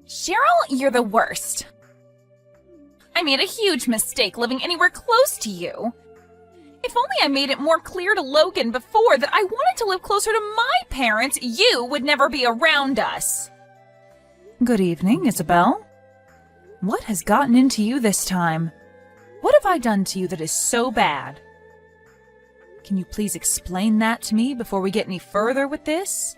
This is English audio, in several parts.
Cheryl, you're the worst. I made a huge mistake living anywhere close to you. If only I made it more clear to Logan before that I wanted to live closer to my parents, you would never be around us. Good evening, Isabel. What has gotten into you this time? What have I done to you that is so bad? Can you please explain that to me before we get any further with this?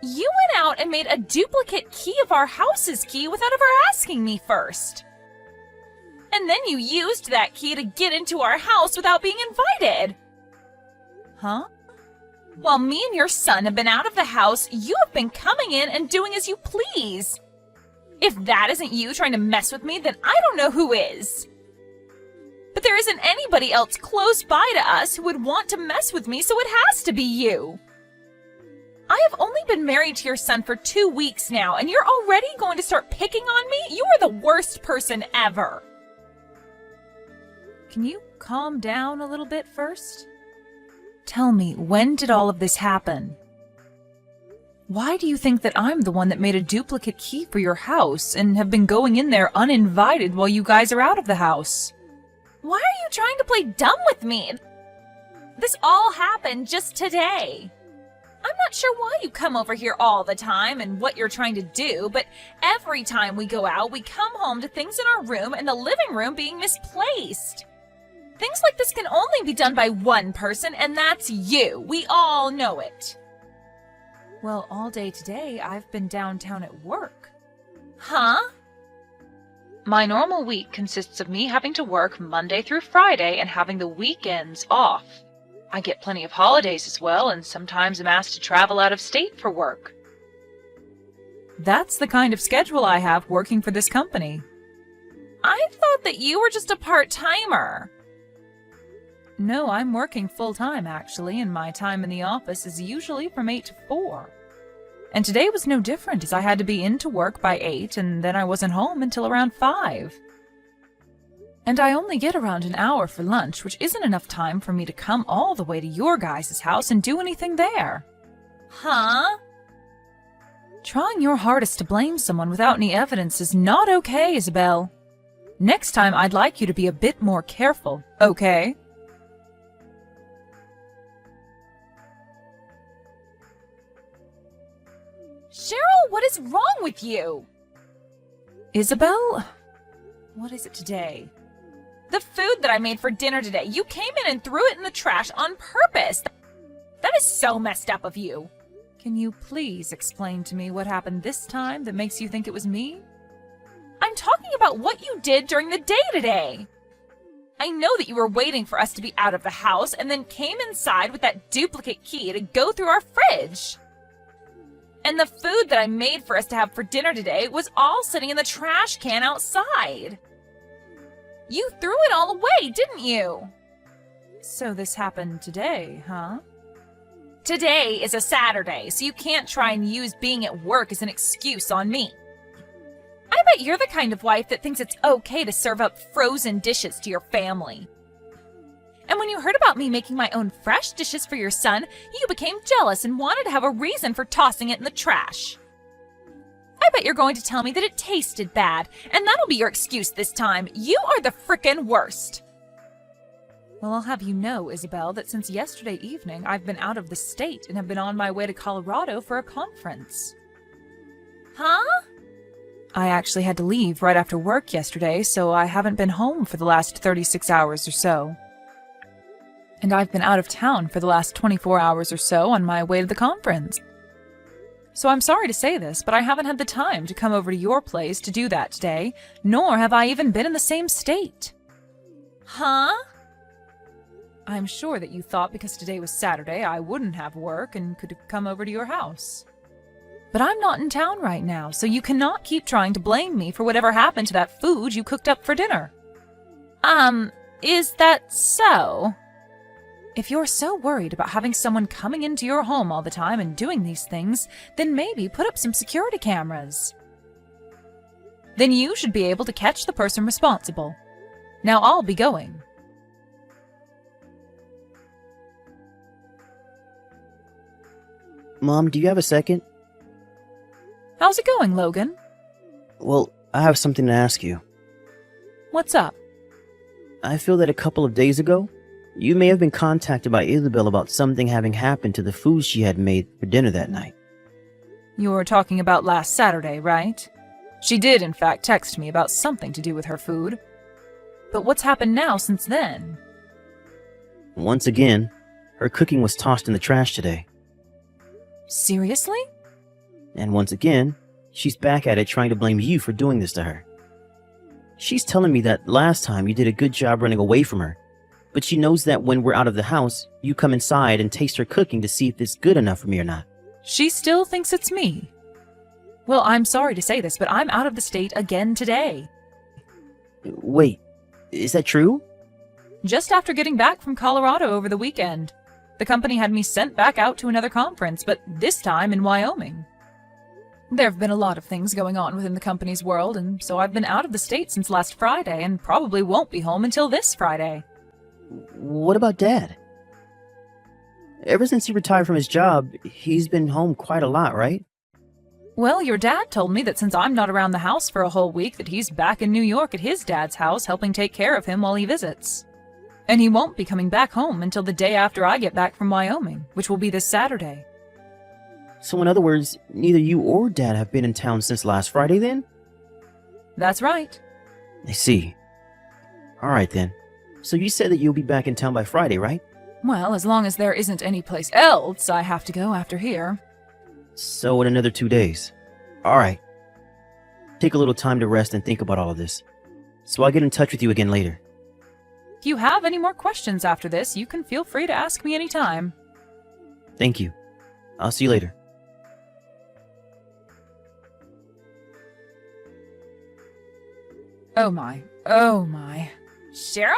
You went out and made a duplicate key of our house's key without ever asking me first. And then you used that key to get into our house without being invited. Huh? While me and your son have been out of the house, you have been coming in and doing as you please. If that isn't you trying to mess with me, then I don't know who is. But there isn't anybody else close by to us who would want to mess with me, so it has to be you. I have only been married to your son for 2 weeks now, and you're already going to start picking on me? You are the worst person ever. Can you calm down a little bit first? Tell me, when did all of this happen? Why do you think that I'm the one that made a duplicate key for your house and have been going in there uninvited while you guys are out of the house? Why are you trying to play dumb with me? This all happened just today. I'm not sure why you come over here all the time and what you're trying to do, but every time we go out, we come home to things in our room and the living room being misplaced. Things like this can only be done by one person, and that's you. We all know it. Well, all day today, I've been downtown at work. Huh? My normal week consists of me having to work Monday through Friday and having the weekends off. I get plenty of holidays as well, and sometimes am asked to travel out of state for work. That's the kind of schedule I have working for this company. I thought that you were just a part-timer. No, I'm working full-time, actually, and my time in the office is usually from 8 to 4. And today was no different, as I had to be into work by 8, and then I wasn't home until around 5. And I only get around an hour for lunch, which isn't enough time for me to come all the way to your guys' house and do anything there. Huh? Trying your hardest to blame someone without any evidence is not okay, Isabel. Next time, I'd like you to be a bit more careful, okay? Cheryl, what is wrong with you? Isabel? What is it today? The food that I made for dinner today. You came in and threw it in the trash on purpose. That is so messed up of you. Can you please explain to me what happened this time that makes you think it was me? I'm talking about what you did during the day today. I know that you were waiting for us to be out of the house and then came inside with that duplicate key to go through our fridge. And the food that I made for us to have for dinner today was all sitting in the trash can outside. You threw it all away, didn't you? So this happened today, huh? Today is a Saturday, so you can't try and use being at work as an excuse on me. I bet you're the kind of wife that thinks it's okay to serve up frozen dishes to your family. And when you heard about me making my own fresh dishes for your son, you became jealous and wanted to have a reason for tossing it in the trash. I bet you're going to tell me that it tasted bad, and that'll be your excuse this time. You are the frickin' worst. Well, I'll have you know, Isabel, that since yesterday evening, I've been out of the state and have been on my way to Colorado for a conference. Huh? I actually had to leave right after work yesterday, so I haven't been home for the last 36 hours or so. And I've been out of town for the last 24 hours or so on my way to the conference. So I'm sorry to say this, but I haven't had the time to come over to your place to do that today, nor have I even been in the same state. Huh? I'm sure that you thought because today was Saturday I wouldn't have work and could have come over to your house. But I'm not in town right now, so you cannot keep trying to blame me for whatever happened to that food you cooked up for dinner. Is that so? If you're so worried about having someone coming into your home all the time and doing these things, then maybe put up some security cameras. Then you should be able to catch the person responsible. Now I'll be going. Mom, do you have a second? How's it going, Logan? Well, I have something to ask you. What's up? I feel that a couple of days ago, you may have been contacted by Isabel about something having happened to the food she had made for dinner that night. You're talking about last Saturday, right? She did, in fact, text me about something to do with her food. But what's happened now since then? Once again, her cooking was tossed in the trash today. Seriously? And once again, she's back at it trying to blame you for doing this to her. She's telling me that last time you did a good job running away from her, but she knows that when we're out of the house, you come inside and taste her cooking to see if it's good enough for me or not. She still thinks it's me. Well, I'm sorry to say this, but I'm out of the state again today. Wait, is that true? Just after getting back from Colorado over the weekend. The company had me sent back out to another conference, but this time in Wyoming. There have been a lot of things going on within the company's world, and so I've been out of the state since last Friday and probably won't be home until this Friday. What about Dad? Ever since he retired from his job, he's been home quite a lot, right? Well, your dad told me that since I'm not around the house for a whole week, that he's back in New York at his dad's house helping take care of him while he visits. And he won't be coming back home until the day after I get back from Wyoming, which will be this Saturday. So in other words, neither you or Dad have been in town since last Friday then? That's right. I see. Alright then. So you said that you'll be back in town by Friday, right? Well, as long as there isn't any place else I have to go after here. So in another 2 days. Alright. Take a little time to rest and think about all of this. So I'll get in touch with you again later. If you have any more questions after this, you can feel free to ask me anytime. Thank you. I'll see you later. Oh my, oh my. Cheryl?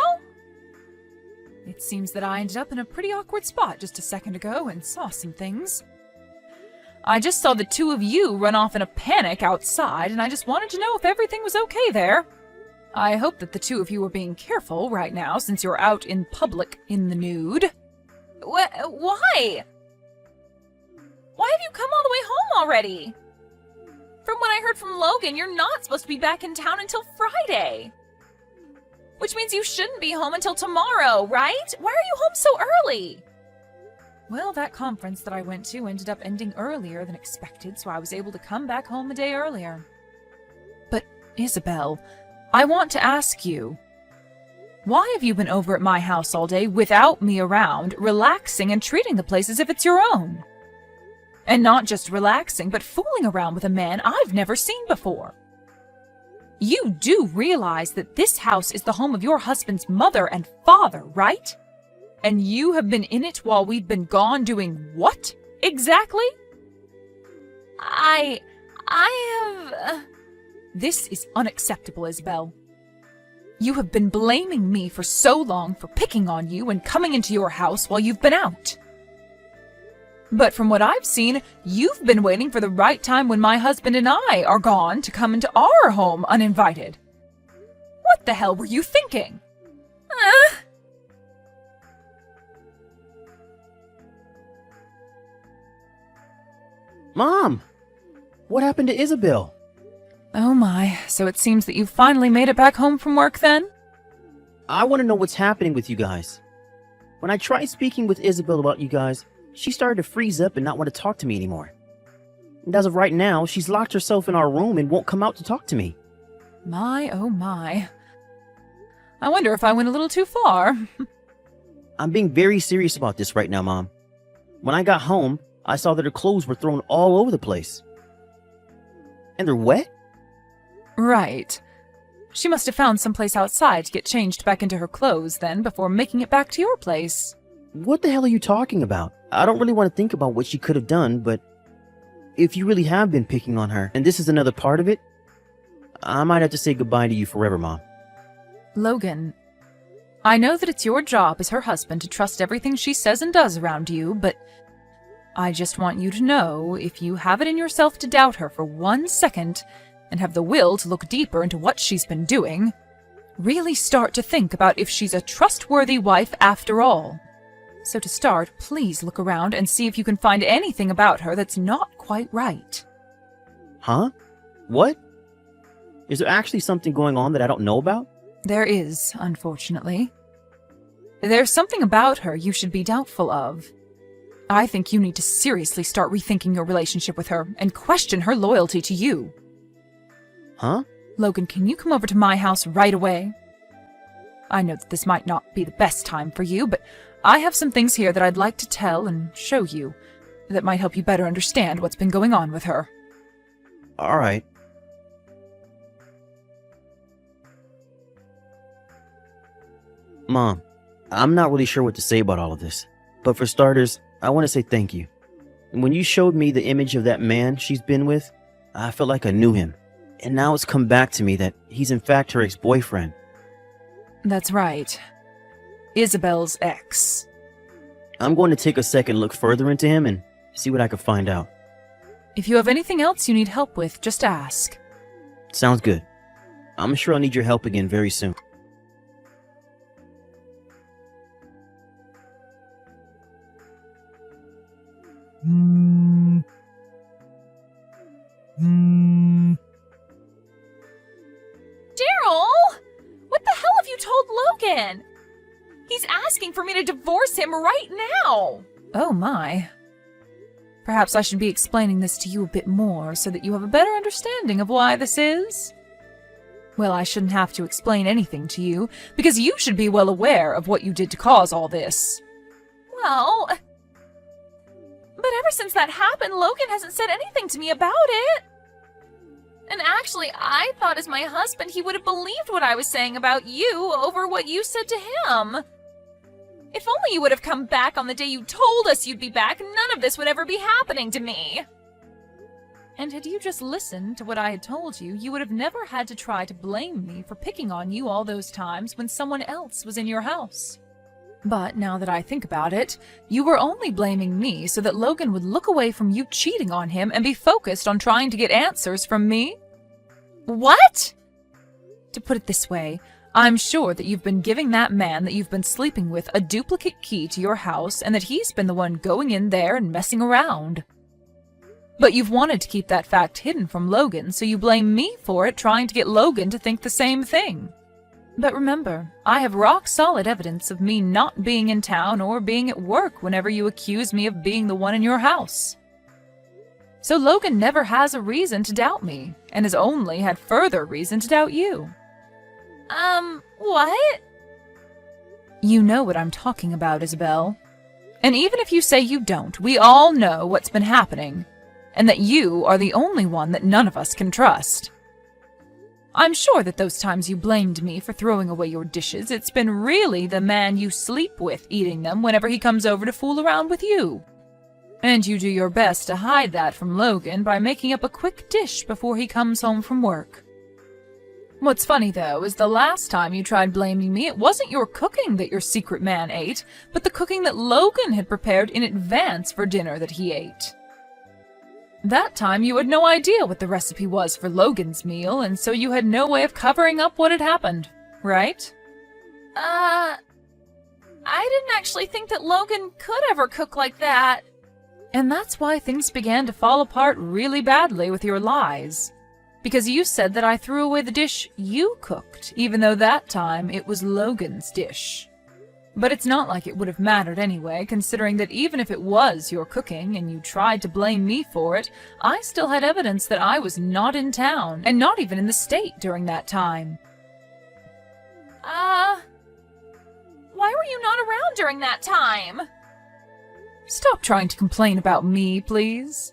It seems that I ended up in a pretty awkward spot just a second ago and saw some things. I just saw the two of you run off in a panic outside, and I just wanted to know if everything was okay there. I hope that the two of you are being careful right now since you're out in public in the nude. Why? Why have you come all the way home already? From what I heard from Logan, you're not supposed to be back in town until Friday. Which means you shouldn't be home until tomorrow, right? Why are you home so early? Well, that conference that I went to ended up ending earlier than expected, so I was able to come back home a day earlier. But, Isabel, I want to ask you, why have you been over at my house all day without me around, relaxing and treating the place as if it's your own? And not just relaxing, but fooling around with a man I've never seen before. You do realize that this house is the home of your husband's mother and father, right? And you have been in it while we've been gone doing what, exactly? I have... This is unacceptable, Isabel. You have been blaming me for so long for picking on you and coming into your house while you've been out. But from what I've seen, you've been waiting for the right time when my husband and I are gone to come into our home uninvited. What the hell were you thinking? Mom! What happened to Isabel? Oh my, so it seems that you finally made it back home from work then? I want to know what's happening with you guys. When I tried speaking with Isabel about you guys, she started to freeze up and not want to talk to me anymore. And as of right now, she's locked herself in our room and won't come out to talk to me. My, oh my. I wonder if I went a little too far. I'm being very serious about this right now, Mom. When I got home, I saw that her clothes were thrown all over the place. And they're wet? Right. She must have found someplace outside to get changed back into her clothes then before making it back to your place. What the hell are you talking about? I don't really want to think about what she could have done, but if you really have been picking on her, and this is another part of it, I might have to say goodbye to you forever, Mom. Logan, I know that it's your job as her husband to trust everything she says and does around you, but I just want you to know, if you have it in yourself to doubt her for 1 second, and have the will to look deeper into what she's been doing, really start to think about if she's a trustworthy wife after all. So to start, please look around and see if you can find anything about her that's not quite right. Huh? What? Is there actually something going on that I don't know about? There is, unfortunately. There's something about her you should be doubtful of. I think you need to seriously start rethinking your relationship with her and question her loyalty to you. Huh? Logan, can you come over to my house right away? I know that this might not be the best time for you, but I have some things here that I'd like to tell and show you that might help you better understand what's been going on with her. All right. Mom, I'm not really sure what to say about all of this, but for starters, I want to say thank you. When you showed me the image of that man she's been with, I felt like I knew him. And now it's come back to me that he's in fact her ex-boyfriend. That's right. Isabel's ex. I'm going to take a second look further into him and see what I can find out. If you have anything else you need help with, just ask. Sounds good. I'm sure I'll need your help again very soon. Daryl! What the hell have you told Logan? He's asking for me to divorce him right now! Oh my. Perhaps I should be explaining this to you a bit more so that you have a better understanding of why this is. Well, I shouldn't have to explain anything to you, because you should be well aware of what you did to cause all this. Well... But ever since that happened, Logan hasn't said anything to me about it. And actually, I thought as my husband he would have believed what I was saying about you over what you said to him. If only you would have come back on the day you told us you'd be back, none of this would ever be happening to me. And had you just listened to what I had told you, you would have never had to try to blame me for picking on you all those times when someone else was in your house. But now that I think about it, you were only blaming me so that Logan would look away from you cheating on him and be focused on trying to get answers from me. What? To put it this way, I'm sure that you've been giving that man that you've been sleeping with a duplicate key to your house and that he's been the one going in there and messing around. But you've wanted to keep that fact hidden from Logan, so you blame me for it, trying to get Logan to think the same thing. But remember, I have rock-solid evidence of me not being in town or being at work whenever you accuse me of being the one in your house. So Logan never has a reason to doubt me, and has only had further reason to doubt you. What? You know what I'm talking about, Isabel. And even if you say you don't, we all know what's been happening, and that you are the only one that none of us can trust. I'm sure that those times you blamed me for throwing away your dishes, it's been really the man you sleep with eating them whenever he comes over to fool around with you. And you do your best to hide that from Logan by making up a quick dish before he comes home from work. What's funny, though, is the last time you tried blaming me, it wasn't your cooking that your secret man ate, but the cooking that Logan had prepared in advance for dinner that he ate. That time you had no idea what the recipe was for Logan's meal, and so you had no way of covering up what had happened, right? I didn't actually think that Logan could ever cook like that. And that's why things began to fall apart really badly with your lies. Because you said that I threw away the dish you cooked, even though that time it was Logan's dish. But it's not like it would have mattered anyway, considering that even if it was your cooking and you tried to blame me for it, I still had evidence that I was not in town, and not even in the state during that time. Why were you not around during that time? Stop trying to complain about me, please.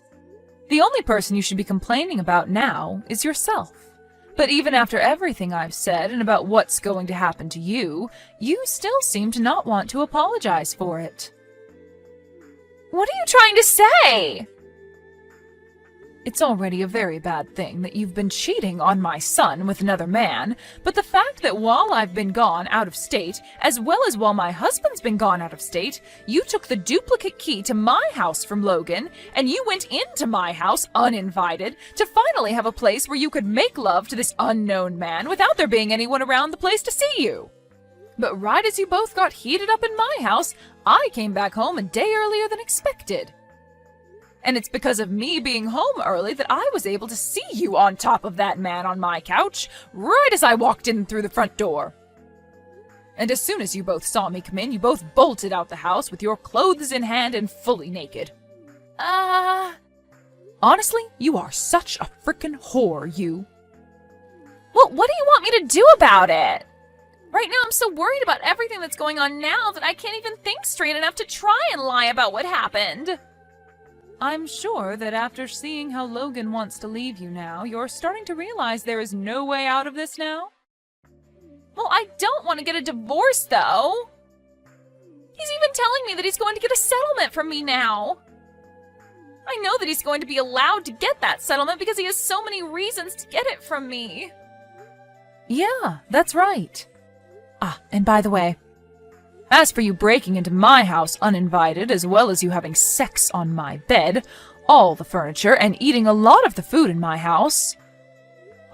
The only person you should be complaining about now is yourself. But even after everything I've said and about what's going to happen to you, you still seem to not want to apologize for it. What are you trying to say? It's already a very bad thing that you've been cheating on my son with another man, but the fact that while I've been gone out of state, as well as while my husband's been gone out of state, you took the duplicate key to my house from Logan, and you went into my house uninvited to finally have a place where you could make love to this unknown man without there being anyone around the place to see you. But right as you both got heated up in my house, I came back home a day earlier than expected. And it's because of me being home early that I was able to see you on top of that man on my couch right as I walked in through the front door. And as soon as you both saw me come in, you both bolted out the house with your clothes in hand and fully naked. Honestly, you are such a frickin' whore, you. Well, what do you want me to do about it? Right now, I'm so worried about everything that's going on now that I can't even think straight enough to try and lie about what happened. I'm sure that after seeing how Logan wants to leave you now, you're starting to realize there is no way out of this now? Well, I don't want to get a divorce, though. He's even telling me that he's going to get a settlement from me now. I know that he's going to be allowed to get that settlement because he has so many reasons to get it from me. Yeah, that's right. And by the way, as for you breaking into my house uninvited, as well as you having sex on my bed, all the furniture, and eating a lot of the food in my house,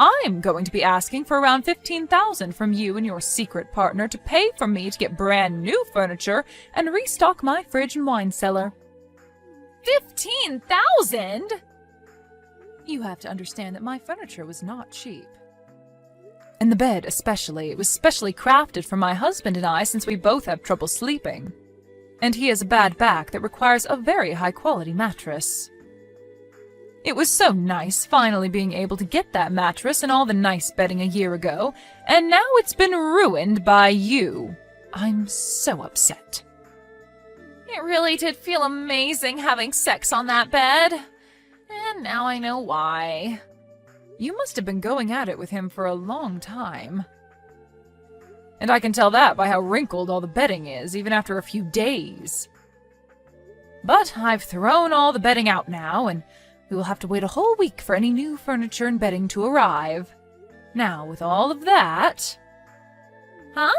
I'm going to be asking for around $15,000 from you and your secret partner to pay for me to get brand new furniture and restock my fridge and wine cellar. $15,000? You have to understand that my furniture was not cheap. And the bed especially, it was specially crafted for my husband and I since we both have trouble sleeping. And he has a bad back that requires a very high-quality mattress. It was so nice finally being able to get that mattress and all the nice bedding a year ago, and now it's been ruined by you. I'm so upset. It really did feel amazing having sex on that bed. And now I know why. You must have been going at it with him for a long time. And I can tell that by how wrinkled all the bedding is, even after a few days. But I've thrown all the bedding out now, and we will have to wait a whole week for any new furniture and bedding to arrive. Now, with all of that... Huh?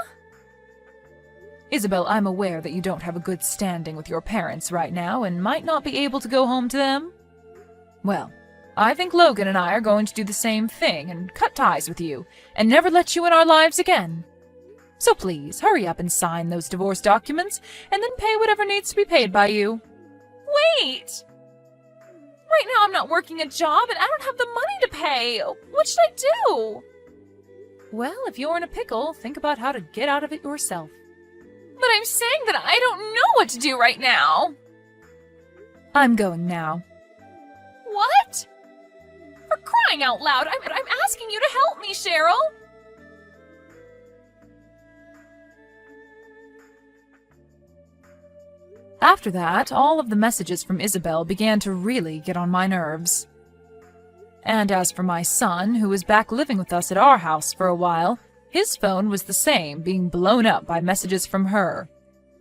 Isabel, I'm aware that you don't have a good standing with your parents right now and might not be able to go home to them. Well, I think Logan and I are going to do the same thing and cut ties with you and never let you in our lives again. So please, hurry up and sign those divorce documents and then pay whatever needs to be paid by you. Wait! Right now I'm not working a job and I don't have the money to pay. What should I do? Well, if you're in a pickle, think about how to get out of it yourself. But I'm saying that I don't know what to do right now. I'm going now. What? For crying out loud, I'm asking you to help me, Cheryl. After that, all of the messages from Isabel began to really get on my nerves. And as for my son, who was back living with us at our house for a while, his phone was the same, being blown up by messages from her.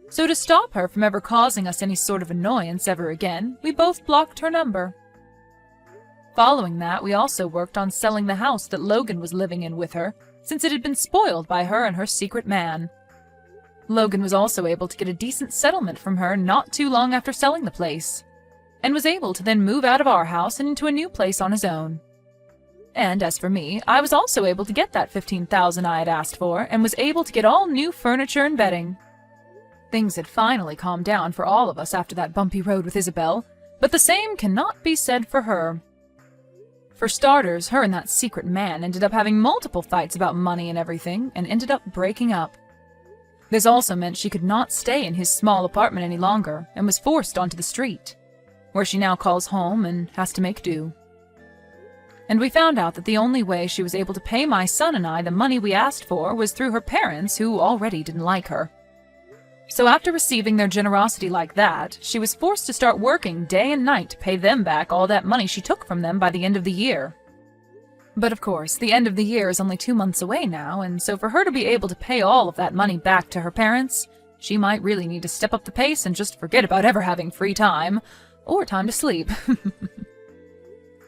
So to stop her from ever causing us any sort of annoyance ever again, we both blocked her number. Following that, we also worked on selling the house that Logan was living in with her, since it had been spoiled by her and her secret man. Logan was also able to get a decent settlement from her not too long after selling the place, and was able to then move out of our house and into a new place on his own. And as for me, I was also able to get that $15,000 I had asked for, and was able to get all new furniture and bedding. Things had finally calmed down for all of us after that bumpy road with Isabel, but the same cannot be said for her. For starters, her and that secret man ended up having multiple fights about money and everything, and ended up breaking up. This also meant she could not stay in his small apartment any longer, and was forced onto the street, where she now calls home and has to make do. And we found out that the only way she was able to pay my son and I the money we asked for was through her parents, who already didn't like her. So after receiving their generosity like that, she was forced to start working day and night to pay them back all that money she took from them by the end of the year. But of course, the end of the year is only 2 months away now, and so for her to be able to pay all of that money back to her parents, she might really need to step up the pace and just forget about ever having free time, or time to sleep.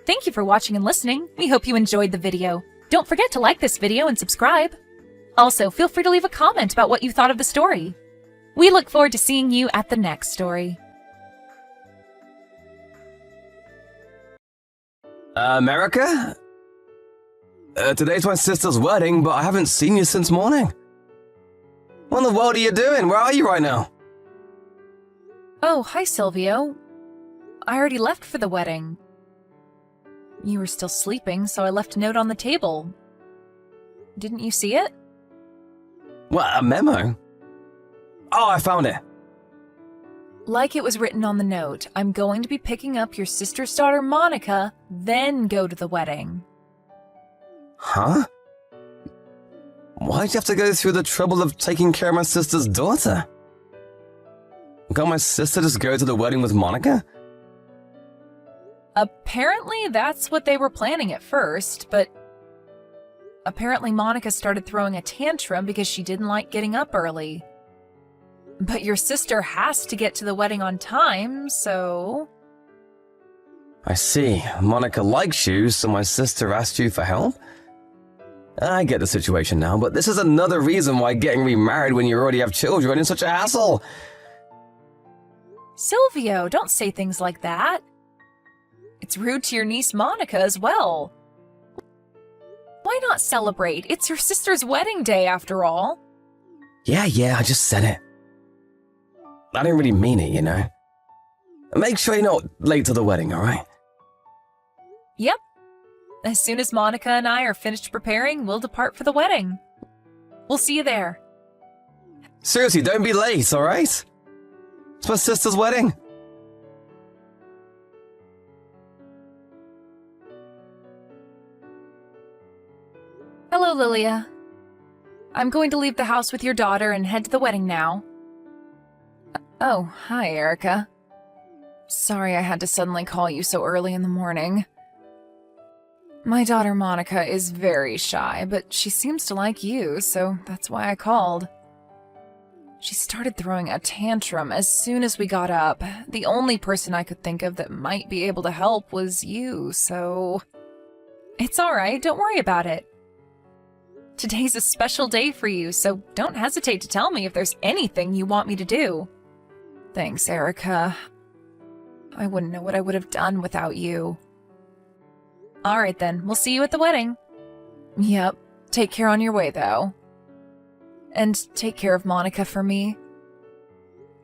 Thank you for watching and listening. We hope you enjoyed the video. Don't forget to like this video and subscribe. Also, feel free to leave a comment about what you thought of the story. We look forward to seeing you at the next story. America? Today's my sister's wedding, but I haven't seen you since morning. What in the world are you doing? Where are you right now? Oh, hi, Silvio. I already left for the wedding. You were still sleeping, so I left a note on the table. Didn't you see it? What, a memo? Oh, I found it. Like it was written on the note, I'm going to be picking up your sister's daughter, Monica, then go to the wedding. Huh? Why'd you have to go through the trouble of taking care of my sister's daughter? Can't my sister just go to the wedding with Monica? Apparently that's what they were planning at first, but apparently Monica started throwing a tantrum because she didn't like getting up early. But your sister has to get to the wedding on time, so... I see. Monica likes you, so my sister asked you for help? I get the situation now, but this is another reason why getting remarried when you already have children is such a hassle. Silvio, don't say things like that. It's rude to your niece Monica as well. Why not celebrate? It's your sister's wedding day, after all. Yeah, I just said it. I didn't really mean it, you know. Make sure you're not late to the wedding, alright? Yep. As soon as Monica and I are finished preparing, we'll depart for the wedding. We'll see you there. Seriously, don't be late, alright? It's my sister's wedding. Hello, Lilia. I'm going to leave the house with your daughter and head to the wedding now. Oh, hi, Erica. Sorry I had to suddenly call you so early in the morning. My daughter Monica is very shy, but she seems to like you, so that's why I called. She started throwing a tantrum as soon as we got up. The only person I could think of that might be able to help was you, so... It's alright, don't worry about it. Today's a special day for you, so don't hesitate to tell me if there's anything you want me to do. Thanks, Erica. I wouldn't know what I would have done without you. Alright then, we'll see you at the wedding. Yep, take care on your way though. And take care of Monica for me.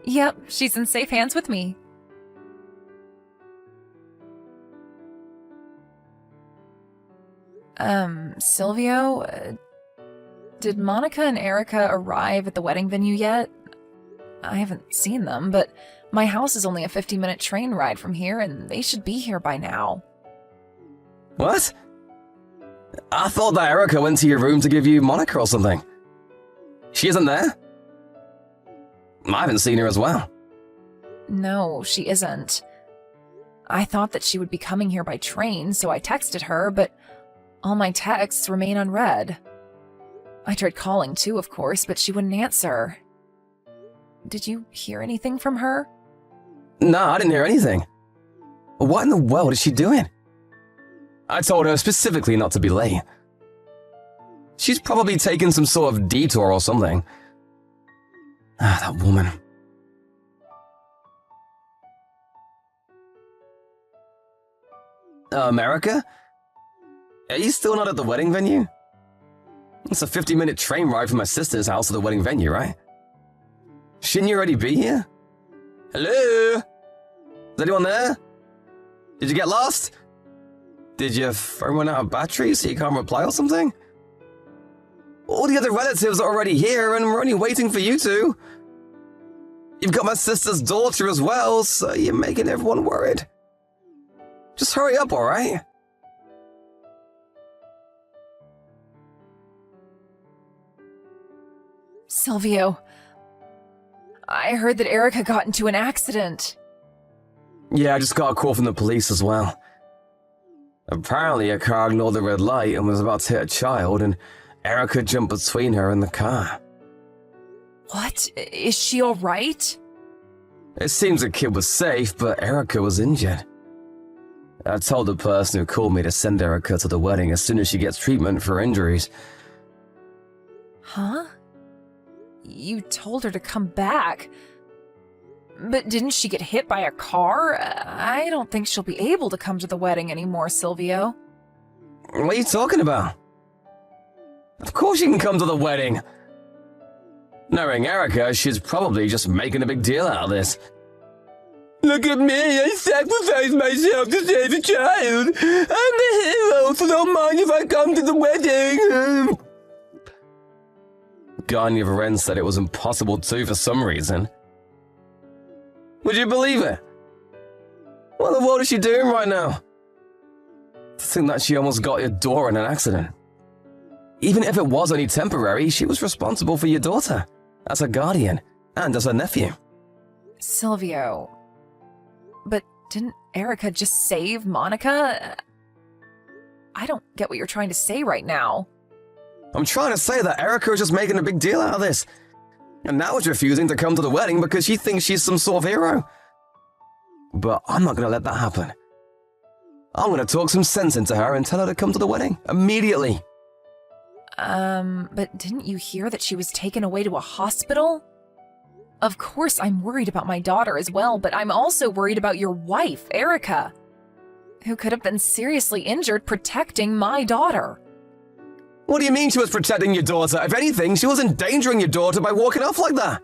Yep, she's in safe hands with me. Silvio, did Monica and Erica arrive at the wedding venue yet? I haven't seen them, but my house is only a 50-minute train ride from here, and they should be here by now. What? I thought that Erica went to your room to give you Monica or something. She isn't there? I haven't seen her as well. No, she isn't. I thought that she would be coming here by train, so I texted her, but all my texts remain unread. I tried calling too, of course, but she wouldn't answer. Did you hear anything from her? No, I didn't hear anything. What in the world is she doing? I told her specifically not to be late. She's probably taken some sort of detour or something. Ah, that woman. America? Are you still not at the wedding venue? It's a 50-minute train ride from my sister's house to the wedding venue, right? Shouldn't you already be here? Hello? Is anyone there? Did you get lost? Did your phone run out of battery so you can't reply or something? All the other relatives are already here and we're only waiting for you two. You've got my sister's daughter as well, so you're making everyone worried. Just hurry up, alright? Silvio, I heard that Erica got into an accident. Yeah, I just got a call from the police as well. Apparently a car ignored the red light and was about to hit a child, and Erica jumped between her and the car. What? Is she alright? It seems the kid was safe, but Erica was injured. I told the person who called me to send Erica to the wedding as soon as she gets treatment for injuries. Huh? You told her to come back. But didn't she get hit by a car? I don't think she'll be able to come to the wedding anymore, Silvio. What are you talking about? Of course she can come to the wedding. Knowing Erica, she's probably just making a big deal out of this. Look at me, I sacrificed myself to save a child. I'm the hero, so don't mind if I come to the wedding. Guy on the other end said it was impossible to for some reason. Would you believe it? What in the world is she doing right now? To think that she almost got your daughter in an accident. Even if it was only temporary, she was responsible for your daughter, as her guardian, and as her nephew. Silvio. But didn't Erica just save Monica? I don't get what you're trying to say right now. I'm trying to say that Erica is just making a big deal out of this. And now is refusing to come to the wedding because she thinks she's some sort of hero. But I'm not going to let that happen. I'm going to talk some sense into her and tell her to come to the wedding immediately. But didn't you hear that she was taken away to a hospital? Of course I'm worried about my daughter as well, but I'm also worried about your wife, Erica, who could have been seriously injured protecting my daughter. What do you mean she was protecting your daughter? If anything, she was endangering your daughter by walking off like that.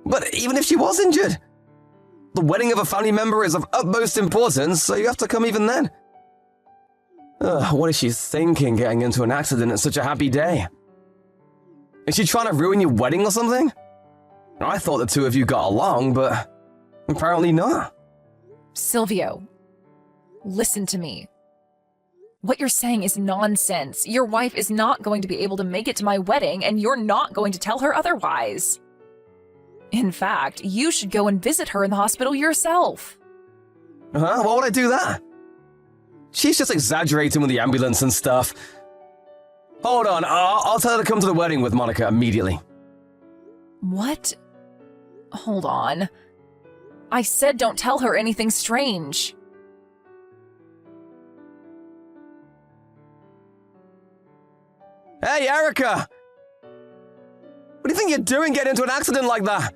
But even if she was injured, the wedding of a family member is of utmost importance, so you have to come even then. What is she thinking getting into an accident at such a happy day? Is she trying to ruin your wedding or something? I thought the two of you got along, but apparently not. Silvio, listen to me. What you're saying is nonsense. Your wife is not going to be able to make it to my wedding, and you're not going to tell her otherwise. In fact, you should go and visit her in the hospital yourself. Why would I do that? She's just exaggerating with the ambulance and stuff. Hold on, I'll tell her to come to the wedding with Monica immediately. What? Hold on. I said don't tell her anything strange. Hey, Erica! What do you think you're doing getting into an accident like that?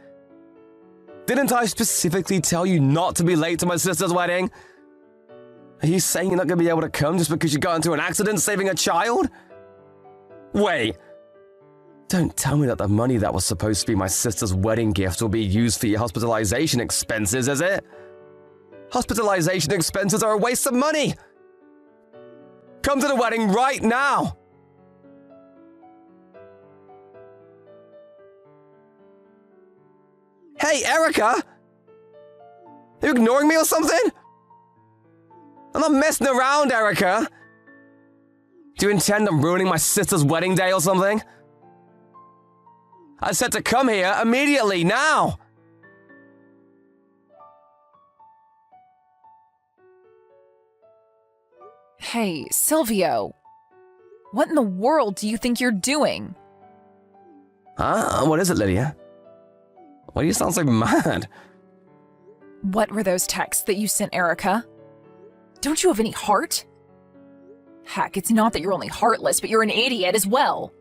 Didn't I specifically tell you not to be late to my sister's wedding? Are you saying you're not going to be able to come just because you got into an accident saving a child? Wait. Don't tell me that the money that was supposed to be my sister's wedding gift will be used for your hospitalization expenses, is it? Hospitalization expenses are a waste of money! Come to the wedding right now! Hey, Erica! Are you ignoring me or something? I'm not messing around, Erica! Do you intend on ruining my sister's wedding day or something? I said to come here immediately, now! Hey, Silvio. What in the world do you think you're doing? Huh? What is it, Lydia? Why do you sound so mad? What were those texts that you sent Erica? Don't you have any heart? Heck, it's not that you're only heartless, but you're an idiot as well.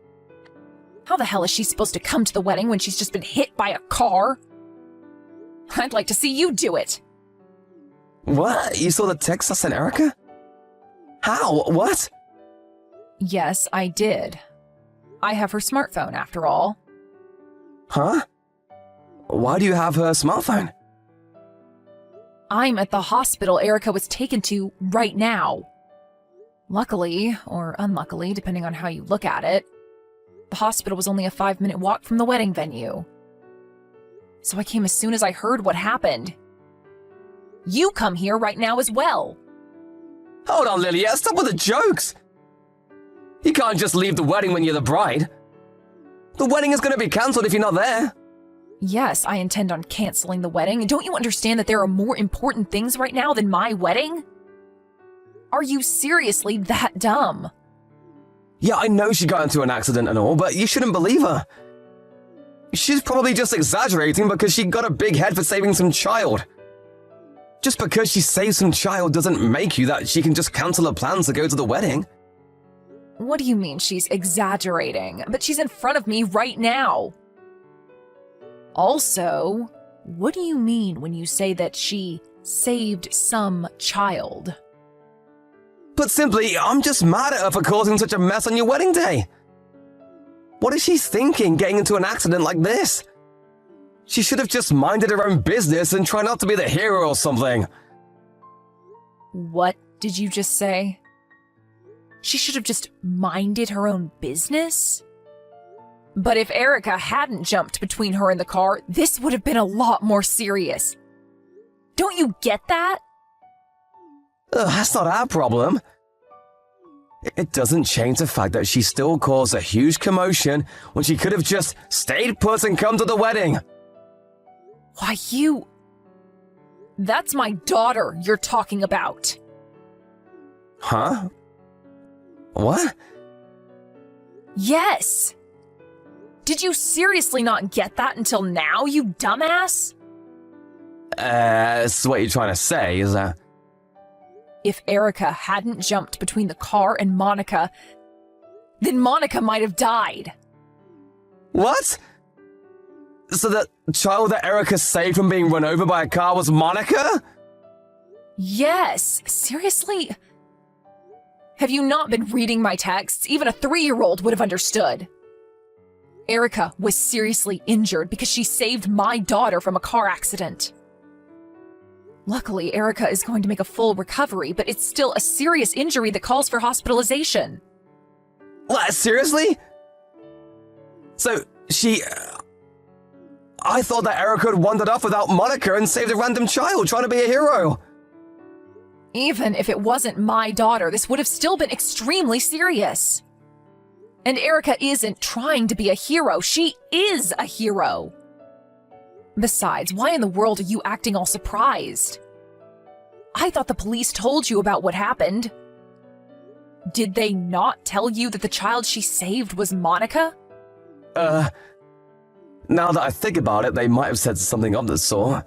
How the hell is she supposed to come to the wedding when she's just been hit by a car? I'd like to see you do it. What? You saw the text I sent Erica? How? What? Yes, I did. I have her smartphone, after all. Huh? Why do you have her smartphone? I'm at the hospital Erica was taken to right now. Luckily, or unluckily, depending on how you look at it, the hospital was only a 5-minute walk from the wedding venue. So I came as soon as I heard what happened. You come here right now as well. Hold on, Lilia, stop with the jokes! You can't just leave the wedding when you're the bride. The wedding is going to be cancelled if you're not there. Yes, I intend on canceling the wedding. Don't you understand that there are more important things right now than my wedding? Are you seriously that dumb? Yeah, I know she got into an accident and all, but you shouldn't believe her. She's probably just exaggerating because she got a big head for saving some child. Just because she saved some child doesn't make you that she can just cancel her plans to go to the wedding. What do you mean she's exaggerating? But she's in front of me right now. Also, what do you mean when you say that she saved some child? Put simply, I'm just mad at her for causing such a mess on your wedding day. What is she thinking getting into an accident like this? She should have just minded her own business and tried not to be the hero or something. What did you just say? She should have just minded her own business? But if Erica hadn't jumped between her and the car, this would have been a lot more serious. Don't you get that? That's not our problem. It doesn't change the fact that she still caused a huge commotion when she could have just stayed put and come to the wedding. Why, That's my daughter you're talking about. Huh? What? Yes. Did you seriously not get that until now, you dumbass? So what you're trying to say is that... If Erica hadn't jumped between the car and Monica, then Monica might have died. What? So the child that Erica saved from being run over by a car was Monica? Yes. Seriously? Have you not been reading my texts? Even a 3-year-old would have understood. Erica was seriously injured because she saved my daughter from a car accident. Luckily, Erica is going to make a full recovery, but it's still a serious injury that calls for hospitalization. What, seriously? So, I thought that Erica had wandered off without Monica and saved a random child trying to be a hero. Even if it wasn't my daughter, this would have still been extremely serious. And Erica isn't trying to be a hero. She is a hero. Besides, why in the world are you acting all surprised? I thought the police told you about what happened. Did they not tell you that the child she saved was Monica? Now that I think about it, they might have said something of the sort.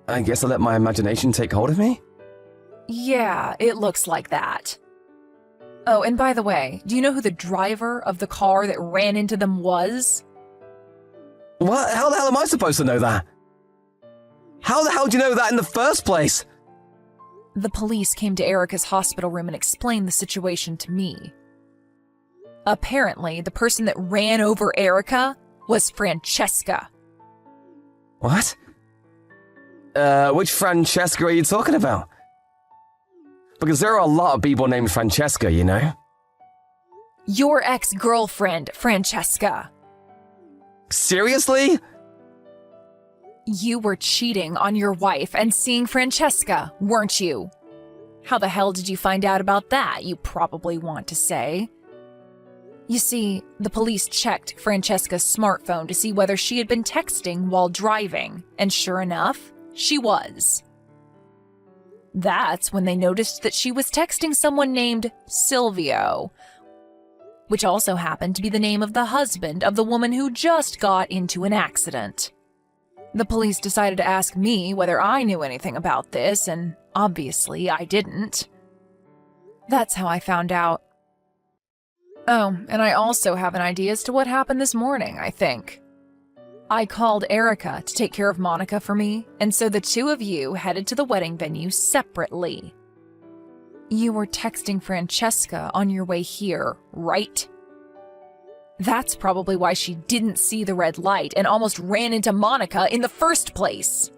I guess I let my imagination take hold of me? Yeah, it looks like that. Oh, and by the way, do you know who the driver of the car that ran into them was? What? How the hell am I supposed to know that? How the hell do you know that in the first place? The police came to Erica's hospital room and explained the situation to me. Apparently, the person that ran over Erica was Francesca. What? Which Francesca are you talking about? Because there are a lot of people named Francesca, you know? Your ex-girlfriend, Francesca. Seriously? You were cheating on your wife and seeing Francesca, weren't you? How the hell did you find out about that, you probably want to say? You see, the police checked Francesca's smartphone to see whether she had been texting while driving, and sure enough, she was. That's when they noticed that she was texting someone named Silvio, which also happened to be the name of the husband of the woman who just got into an accident. The police decided to ask me whether I knew anything about this, and obviously I didn't. That's how I found out. Oh, and I also have an idea as to what happened this morning, I think. I called Erica to take care of Monica for me, and so the two of you headed to the wedding venue separately. You were texting Francesca on your way here, right? That's probably why she didn't see the red light and almost ran into Monica in the first place.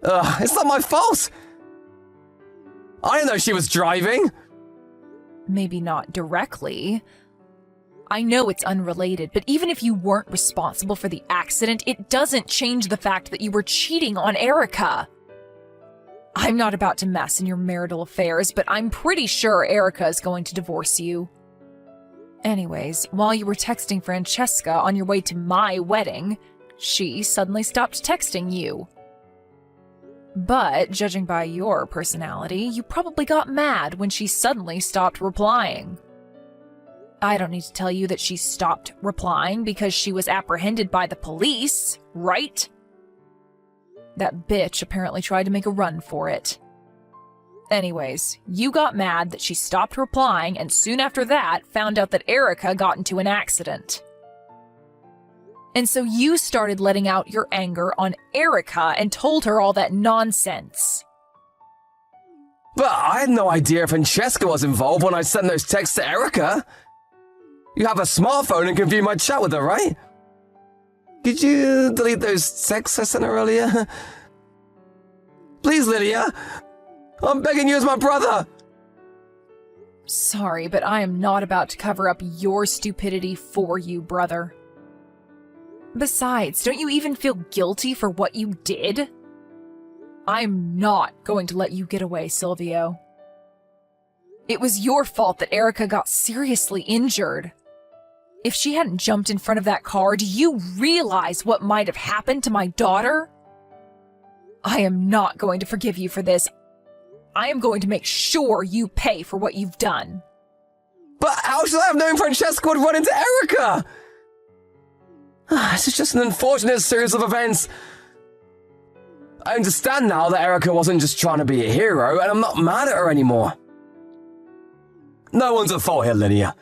It's not my fault! I didn't know she was driving! Maybe not directly. I know it's unrelated, but even if you weren't responsible for the accident, it doesn't change the fact that you were cheating on Erica. I'm not about to mess in your marital affairs, but I'm pretty sure Erica is going to divorce you. Anyways, while you were texting Francesca on your way to my wedding, she suddenly stopped texting you. But, judging by your personality, you probably got mad when she suddenly stopped replying. I don't need to tell you that she stopped replying because she was apprehended by the police, right? That bitch apparently tried to make a run for it. Anyways, you got mad that she stopped replying, and soon after that, found out that Erica got into an accident. And so you started letting out your anger on Erica and told her all that nonsense. But I had no idea Francesca was involved when I sent those texts to Erica. You have a smartphone and can view my chat with her, right? Could you delete those texts I sent her earlier? Please, Lydia! I'm begging you as my brother! Sorry, but I am not about to cover up your stupidity for you, brother. Besides, don't you even feel guilty for what you did? I'm not going to let you get away, Silvio. It was your fault that Erica got seriously injured. If she hadn't jumped in front of that car, do you realize what might have happened to my daughter? I am not going to forgive you for this. I am going to make sure you pay for what you've done. But how should I have known Francesca would run into Erica? This is just an unfortunate series of events. I understand now that Erica wasn't just trying to be a hero, and I'm not mad at her anymore. No one's at fault here, Lydia.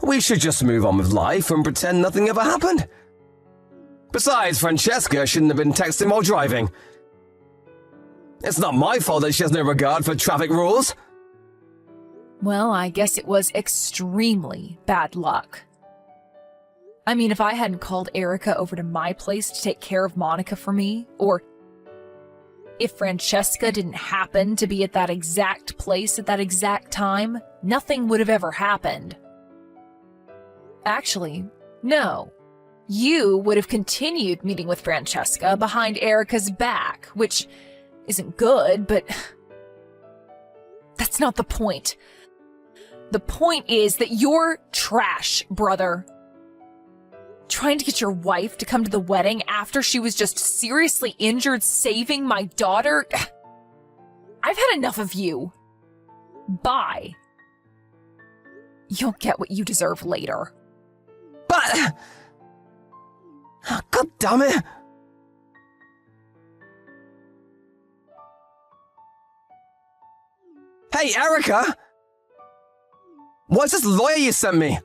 We should just move on with life and pretend nothing ever happened. Besides, Francesca shouldn't have been texting while driving. It's not my fault that she has no regard for traffic rules. Well, I guess it was extremely bad luck. I mean, if I hadn't called Erica over to my place to take care of Monica for me, or if Francesca didn't happen to be at that exact place at that exact time, nothing would have ever happened. Actually, no. You would have continued meeting with Francesca behind Erica's back, which isn't good, but that's not the point. The point is that you're trash, brother. Trying to get your wife to come to the wedding after she was just seriously injured saving my daughter? I've had enough of you. Bye. You'll get what you deserve later. But... God damn it! Hey, Erica! What's this lawyer you sent me?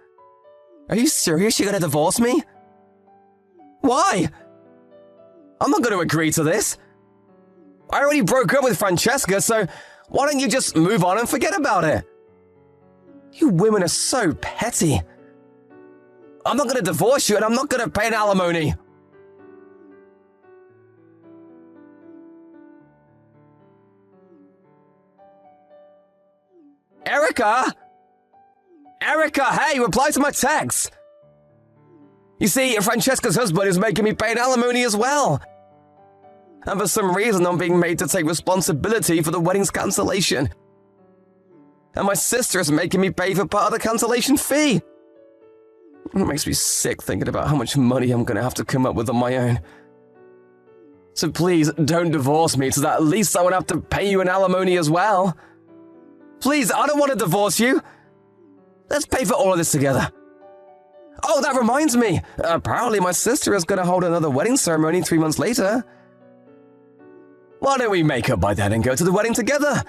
Are you serious you're gonna divorce me? Why? I'm not gonna agree to this. I already broke up with Francesca, so why don't you just move on and forget about it? You women are so petty. I'm not gonna divorce you and I'm not gonna pay an alimony. Erica! Erica, hey, reply to my text! You see, Francesca's husband is making me pay an alimony as well. And for some reason, I'm being made to take responsibility for the wedding's cancellation. And my sister is making me pay for part of the cancellation fee. It makes me sick thinking about how much money I'm going to have to come up with on my own. So please, don't divorce me so that at least I won't have to pay you an alimony as well. Please, I don't want to divorce you. Let's pay for all of this together. Oh, that reminds me. Apparently my sister is going to hold another wedding ceremony 3 months later. Why don't we make up by then and go to the wedding together?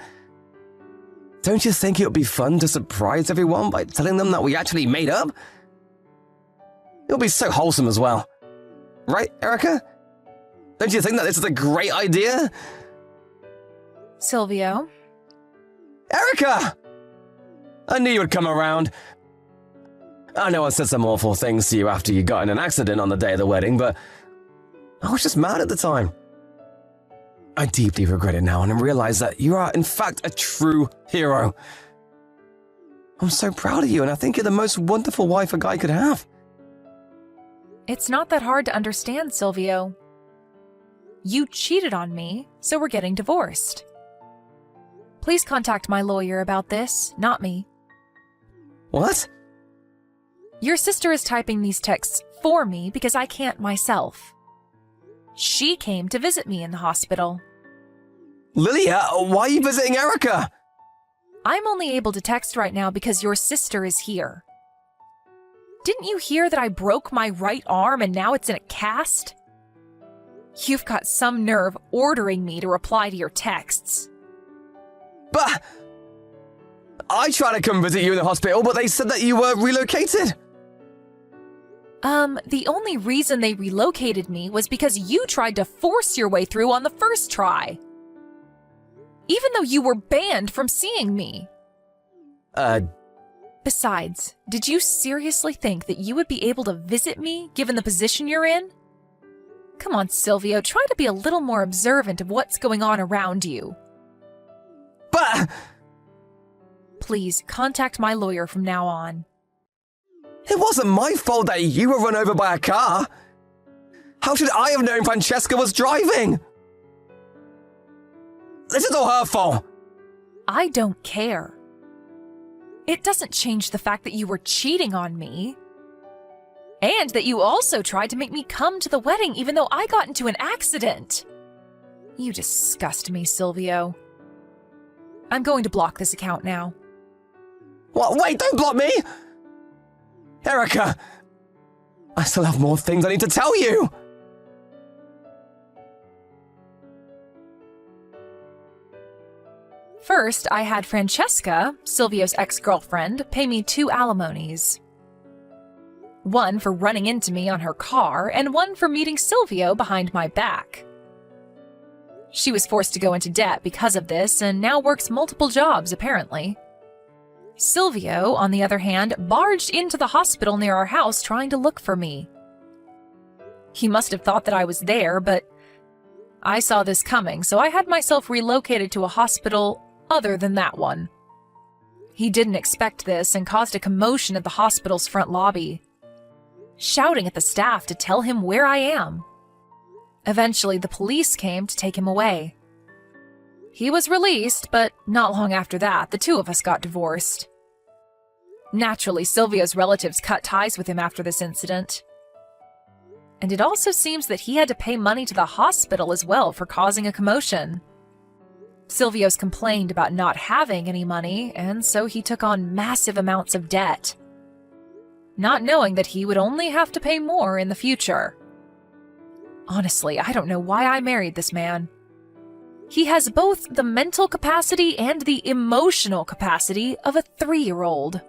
Don't you think it would be fun to surprise everyone by telling them that we actually made up? It'll be so wholesome as well. Right, Erica? Don't you think that this is a great idea? Silvio? Erica! I knew you would come around. I know I said some awful things to you after you got in an accident on the day of the wedding, but I was just mad at the time. I deeply regret it now and realize that you are, in fact, a true hero. I'm so proud of you, and I think you're the most wonderful wife a guy could have. It's not that hard to understand, Silvio. You cheated on me, so we're getting divorced. Please contact my lawyer about this, not me. What? Your sister is typing these texts for me because I can't myself. She came to visit me in the hospital. Lilia, why are you visiting Erica? I'm only able to text right now because your sister is here. Didn't you hear that I broke my right arm and now it's in a cast? You've got some nerve ordering me to reply to your texts. But I tried to come visit you in the hospital, but they said that you were relocated. The only reason they relocated me was because you tried to force your way through on the first try. Even though you were banned from seeing me. Besides, did you seriously think that you would be able to visit me given the position you're in? Come on, Silvio, try to be a little more observant of what's going on around you. But Please, contact my lawyer from now on. it wasn't my fault that you were run over by a car. How should I have known Francesca was driving? This is all her fault. I don't care. It doesn't change the fact that you were cheating on me. And that you also tried to make me come to the wedding even though I got into an accident. You disgust me, Silvio. I'm going to block this account now. What? Wait, don't block me! Erica! I still have more things I need to tell you! First, I had Francesca, Silvio's ex-girlfriend, pay me 2 alimonies. One for running into me on her car, and one for meeting Silvio behind my back. She was forced to go into debt because of this, and now works multiple jobs, apparently. Silvio, on the other hand, barged into the hospital near our house trying to look for me. He must have thought that I was there, but I saw this coming, so I had myself relocated to a hospital other than that one. He didn't expect this and caused a commotion at the hospital's front lobby, shouting at the staff to tell him where I am. Eventually, the police came to take him away. He was released, but not long after that, the 2 of us got divorced. Naturally, Silvio's relatives cut ties with him after this incident. And it also seems that he had to pay money to the hospital as well for causing a commotion. Silvio's complained about not having any money, and so he took on massive amounts of debt, not knowing that he would only have to pay more in the future. Honestly, I don't know why I married this man. He has both the mental capacity and the emotional capacity of a 3-year-old.